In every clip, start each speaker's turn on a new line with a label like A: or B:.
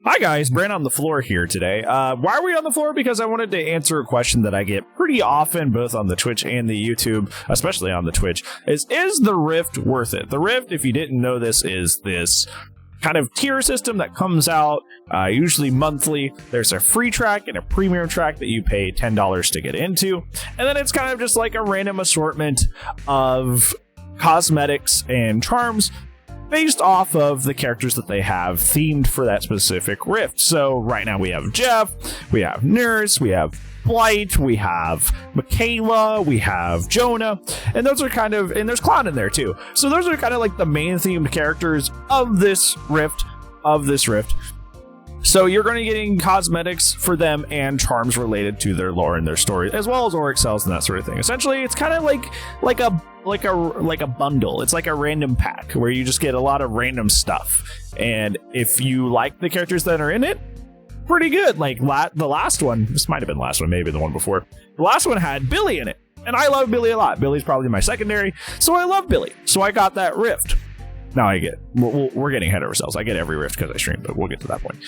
A: Hi guys, Brand on the floor here today. Why are we on the floor? Because I wanted to answer a question that I get pretty often, both on the Twitch and the YouTube, especially on the Twitch, is the Rift worth it? The Rift, if you didn't know this, is this kind of tier system that comes out usually monthly. There's a free track and a premium track that you pay $10 to get into. And then it's kind of just like a random assortment of cosmetics and charms based off of the characters that they have themed for that specific Rift. So right now we have Jeff, we have Nurse, we have Blight, we have Michaela, we have Jonah, and those are kind of, and there's Clown in there too. So those are kind of like the main themed characters of this Rift, So you're going to be getting cosmetics for them and charms related to their lore and their story, as well as auric cells and that sort of thing. Essentially, it's kind of like a bundle. It's like a random pack where you just get a lot of random stuff. And if you like the characters that are in it, pretty good. Like the last one, this might have been the last one, maybe the one before. The last one had Billy in it, and I love Billy a lot. Billy's probably my secondary, so I love Billy. So I got that Rift. Now I get, we're getting ahead of ourselves. I get every Rift because I stream, but we'll get to that point.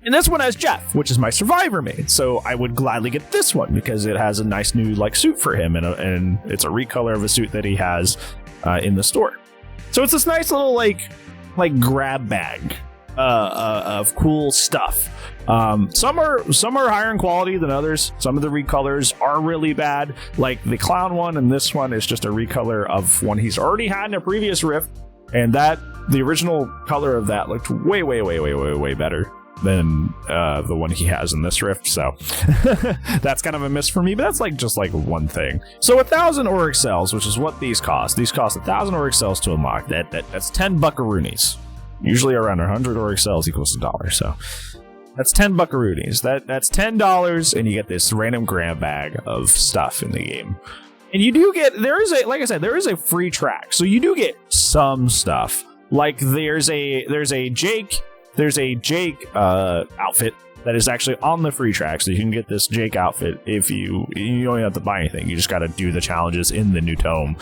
A: And this one has Jeff, which is my Survivor main. So I would gladly get this one because it has a nice new like suit for him, and it's a recolor of a suit that he has in the store. So it's this nice little like grab bag of cool stuff. Some are higher in quality than others. Some of the recolors are really bad. Like the Clown one, and this one is just a recolor of one he's already had in a previous Rift, and the original color of that looked way better than the one he has in this Rift. So that's kind of a miss for me, but that's just one thing. So 1,000 auric cells, which is what these cost. These cost 1,000 auric cells to unlock. That's 10 buckaroonies. Usually around 100 auric cells equals $1. So that's 10 buckaroonies. That's $10, and you get this random grab bag of stuff in the game. And you do get, there is a free track, so you do get some stuff. Like there's a Jake outfit that is actually on the free track, so you can get this Jake outfit if you don't have to buy anything. You just got to do the challenges in the new tome,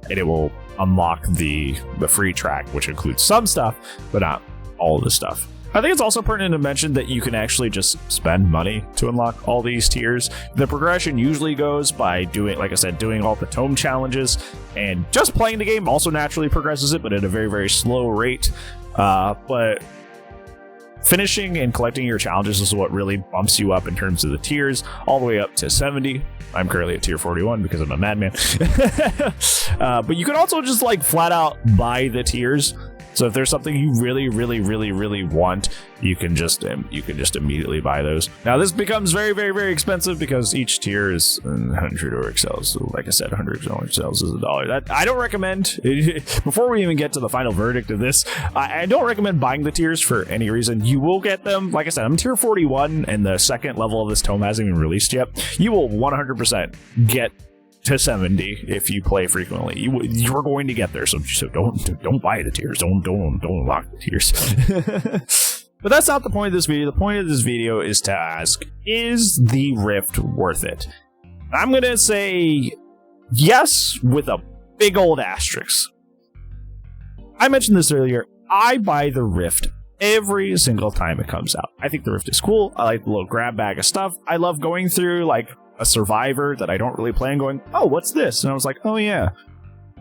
A: and it will unlock the free track, which includes some stuff, but not all of the stuff. I think it's also pertinent to mention that you can actually just spend money to unlock all these tiers. The progression usually goes by doing, like I said, doing all the tome challenges, and just playing the game also naturally progresses it, but at a very, very slow rate. But finishing and collecting your challenges is what really bumps you up in terms of the tiers, all the way up to 70. I'm currently at tier 41 because I'm a madman. But you can also just flat out buy the tiers. So if there's something you really want, you can just immediately buy those. Now this becomes very, very, very expensive because each tier is 100 auric cells. So like I said, 100 auric cells is $1. That I don't recommend. Before we even get to the final verdict of this, I don't recommend buying the tiers for any reason. You will get them. Like I said, I'm tier 41, and the second level of this tome hasn't even released yet. You will 100% get to 70 if you play frequently. You're going to get there, so don't buy the tiers. Don't unlock the tiers. But that's not the point of this video. The point of this video is to ask, is the Rift worth it? I'm gonna say yes with a big old asterisk. I mentioned this earlier. I buy the Rift every single time it comes out. I think the Rift is cool. I like the little grab bag of stuff. I love going through a Survivor that I don't really play and going, oh, what's this? And I was like, oh yeah,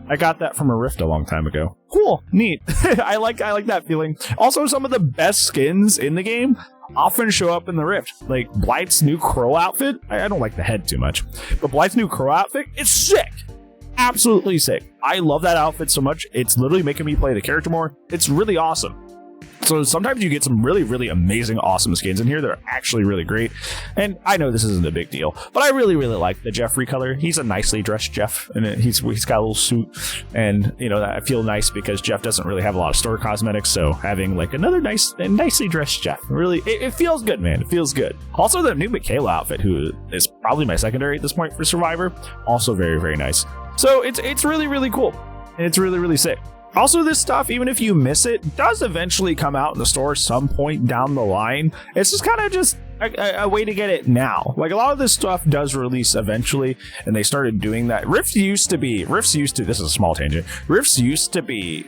A: I got that from a Rift a long time ago. Cool, neat. I like that feeling. Also, some of the best skins in the game often show up in the Rift. Like Blight's new crow outfit. I don't like the head too much, but Blight's new crow outfit is sick. Absolutely sick. I love that outfit so much. It's literally making me play the character more. It's really awesome. So sometimes you get some really, really amazing, awesome skins in here that are actually really great. And I know this isn't a big deal, but I really, really like the Jeff recolor. He's a nicely dressed Jeff, and he's got a little suit. And, I feel nice because Jeff doesn't really have a lot of store cosmetics. So having another nicely dressed Jeff, really, it feels good, man. It feels good. Also, the new Michaela outfit, who is probably my secondary at this point for Survivor, also very, very nice. So it's really, really cool. And it's really, really sick. Also, this stuff, even if you miss it, does eventually come out in the store some point down the line. It's just kind of just a way to get it now. A lot of this stuff does release eventually, and they started doing that. Rifts used to, this is a small tangent, Rifts used to be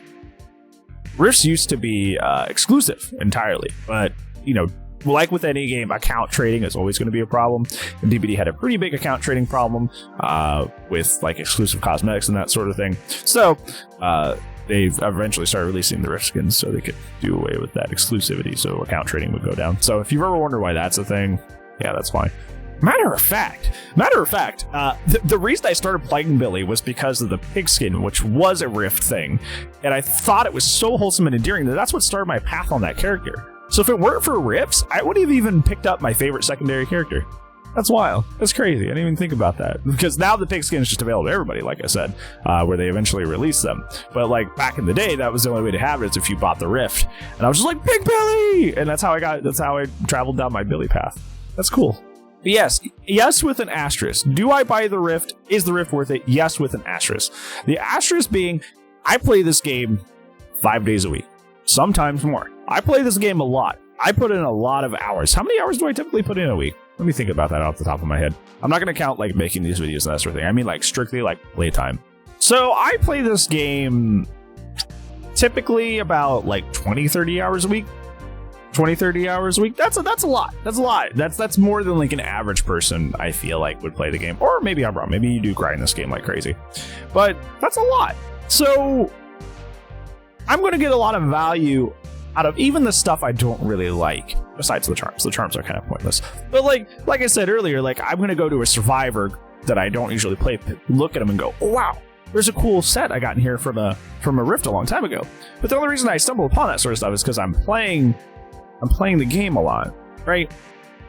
A: Rifts used to be exclusive entirely, but, you know, like with any game, account trading is always going to be a problem. And DBD had a pretty big account trading problem with like exclusive cosmetics and that sort of thing. So they've eventually started releasing the Rift skins so they could do away with that exclusivity, so account trading would go down. So if you've ever wondered why that's a thing, yeah, that's fine. Matter of fact, the reason I started playing Billy was because of the pigskin, which was a Rift thing. And I thought it was so wholesome and endearing that that's what started my path on that character. So if it weren't for Rifts, I wouldn't have even picked up my favorite secondary character. That's wild. That's crazy. I didn't even think about that. Because now the pigskin is just available to everybody, like I said, where they eventually released them. But like back in the day, that was the only way to have it, is if you bought the Rift. And I was just like, Big Billy! And that's how I traveled down my Billy path. That's cool. But yes, with an asterisk. Do I buy the Rift? Is the Rift worth it? Yes, with an asterisk. The asterisk being, I play this game 5 days a week. Sometimes more. I play this game a lot. I put in a lot of hours. How many hours do I typically put in a week? Let me think about that off the top of my head. I'm not going to count like making these videos and that sort of thing. I mean like strictly like playtime. So I play this game typically about like 20-30 hours a week. 20-30 hours a week. That's a lot. That's more than like an average person, I feel like, would play the game. Or maybe I'm wrong. Maybe you do grind this game like crazy. But that's a lot. So I'm going to get a lot of value out of even the stuff I don't really like, besides the charms. The charms are kind of pointless. But like I said earlier, like I'm going to go to a survivor that I don't usually play, look at them and go, oh, wow, there's a cool set I got in here from a Rift a long time ago. But the only reason I stumble upon that sort of stuff is because I'm playing the game a lot, right?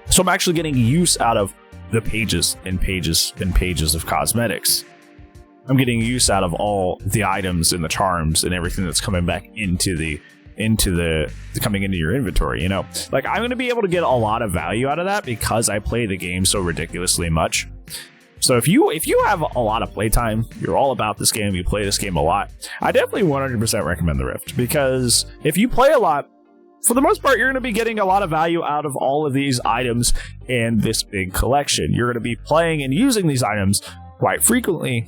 A: So I'm actually getting use out of the pages and pages and pages of cosmetics. I'm getting use out of all the items and the charms and everything that's coming back into the coming into your inventory, you know? Like, I'm going to be able to get a lot of value out of that because I play the game so ridiculously much. So if you have a lot of playtime, you're all about this game, you play this game a lot, I definitely 100% recommend the Rift, because if you play a lot, for the most part, you're going to be getting a lot of value out of all of these items in this big collection. You're going to be playing and using these items quite frequently.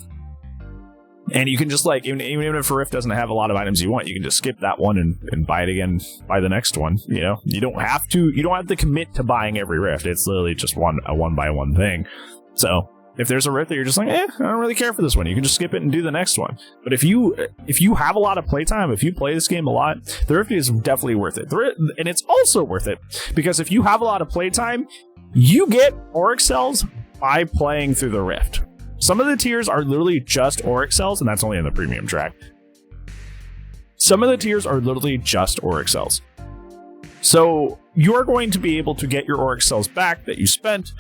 A: And you can just like, even if a Rift doesn't have a lot of items you want, you can just skip that one and buy it again, buy the next one. You know, you don't have to commit to buying every Rift. It's literally just a one by one thing. So if there's a Rift that you're just like, I don't really care for this one, you can just skip it and do the next one. But if you have a lot of playtime, if you play this game a lot, the Rift is definitely worth it. And it's also worth it because if you have a lot of playtime, you get Auric cells by playing through the Rift. Some of the tiers are literally just Auric cells, and that's only in the premium track. Some of the tiers are literally just Auric cells. So you're going to be able to get your Auric cells back that you spent.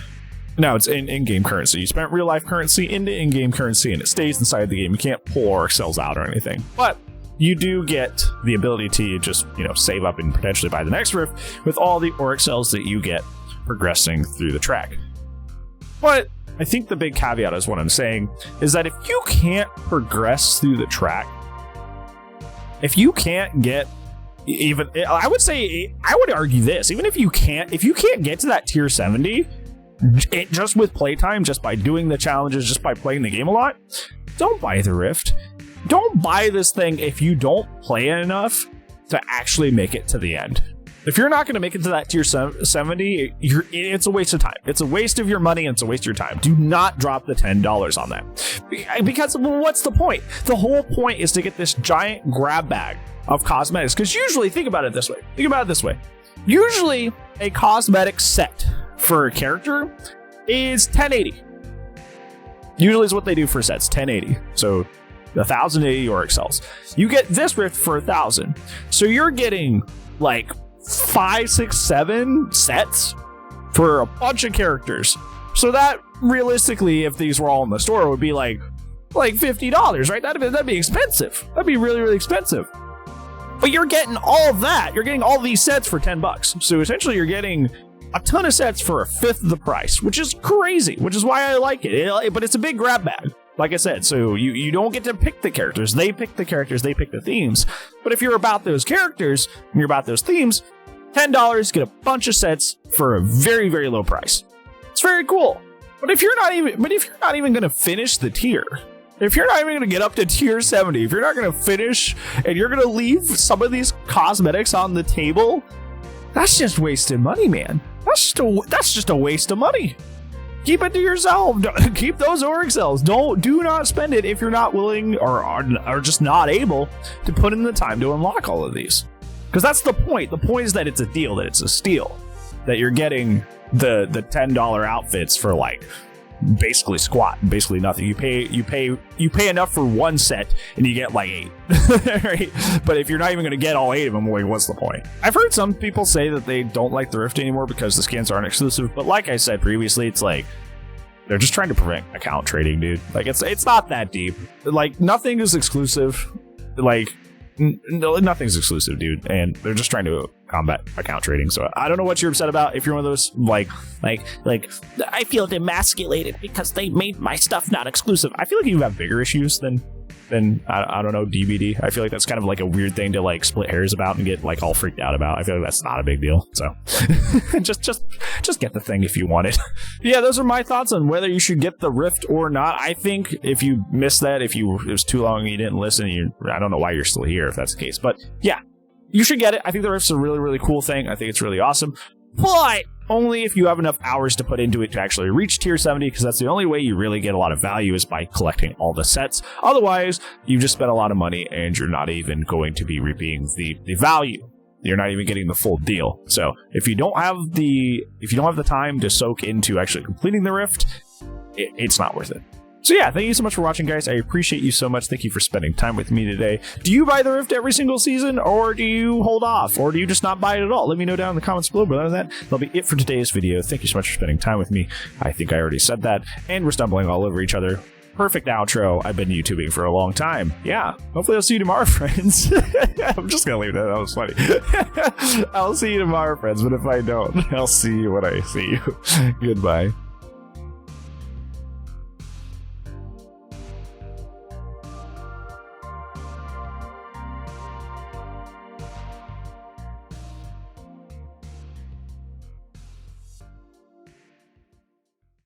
A: Now it's in-game currency. You spent real-life currency into in-game currency, and it stays inside the game. You can't pull Auric cells out or anything. But you do get the ability to just, save up and potentially buy the next Rift with all the Auric cells that you get progressing through the track. But I think the big caveat is what I'm saying is that if you can't progress through the track, if you can't get even, I would argue this, even if you can't get to that tier 70, just with playtime, just by doing the challenges, just by playing the game a lot, don't buy the Rift. Don't buy this thing if you don't play it enough to actually make it to the end. If you're not going to make it to that tier 70, it's a waste of time. It's a waste of your money and it's a waste of your time. Do not drop the $10 on that. Because what's the point? The whole point is to get this giant grab bag of cosmetics. Because usually, think about it this way. Usually, a cosmetic set for a character is 1080. Usually is what they do for sets, 1080. So 1,080 Auric cells. You get this Rift for 1,000. So you're getting like 5, 6, 7 sets for a bunch of characters. So that realistically, if these were all in the store, would be like $50, right? That'd be expensive. That'd be really, really expensive. But you're getting all of that. You're getting all these sets for $10. So essentially, you're getting a ton of sets for a fifth of the price, which is crazy, which is why I like it. But it's a big grab bag, like I said. So you don't get to pick the characters. They pick the characters. They pick the themes. But if you're about those characters and you're about those themes, $10, get a bunch of sets for a very, very low price. It's very cool. But if you're not even going to finish the tier, If you're not even going to get up to tier 70, if you're not going to finish and you're going to leave some of these cosmetics on the table, that's just wasted money, man. That's just a waste of money. Keep it to yourself. Keep those org cells. Do not spend it if you're not willing or are just not able to put in the time to unlock all of these. Because that's the point. The point is that it's a deal, that it's a steal, that you're getting the $10 outfits for like basically squat, basically nothing. You pay enough for one set and you get like 8. Right? But if you're not even going to get all 8 of them, like, what's the point? I've heard some people say that they don't like the Rift anymore because the skins aren't exclusive, but like I said previously, it's like they're just trying to prevent account trading, dude. Like it's not that deep. Like nothing is exclusive. Like nothing's exclusive, dude, and they're just trying to combat account trading. So I don't know what you're upset about. If you're one of those like I feel emasculated because they made my stuff not exclusive. I feel like you have bigger issues than I don't know, DBD. I feel like that's kind of like a weird thing to like split hairs about and get like all freaked out about. I feel like that's not a big deal. So just get the thing if you want it. Yeah, those are my thoughts on whether you should get the Rift or not. I think if you missed that, it was too long and you didn't listen, I don't know why you're still here if that's the case. But yeah, you should get it. I think the Rift's a really, really cool thing. I think it's really awesome. But only if you have enough hours to put into it to actually reach tier 70, because that's the only way you really get a lot of value is by collecting all the sets. Otherwise, you've just spent a lot of money and you're not even going to be reaping the value. You're not even getting the full deal. So if you don't have the time to soak into actually completing the Rift, it's not worth it. So yeah, thank you so much for watching, guys. I appreciate you so much. Thank you for spending time with me today. Do you buy the Rift every single season, or do you hold off, or do you just not buy it at all? Let me know down in the comments below. But other than that, that'll be it for today's video. Thank you so much for spending time with me. I think I already said that, and we're stumbling all over each other. Perfect outro. I've been YouTubing for a long time. Yeah, hopefully I'll see you tomorrow, friends. I'm just gonna leave that. That was funny. I'll see you tomorrow, friends, but if I don't, I'll see you when I see you. Goodbye.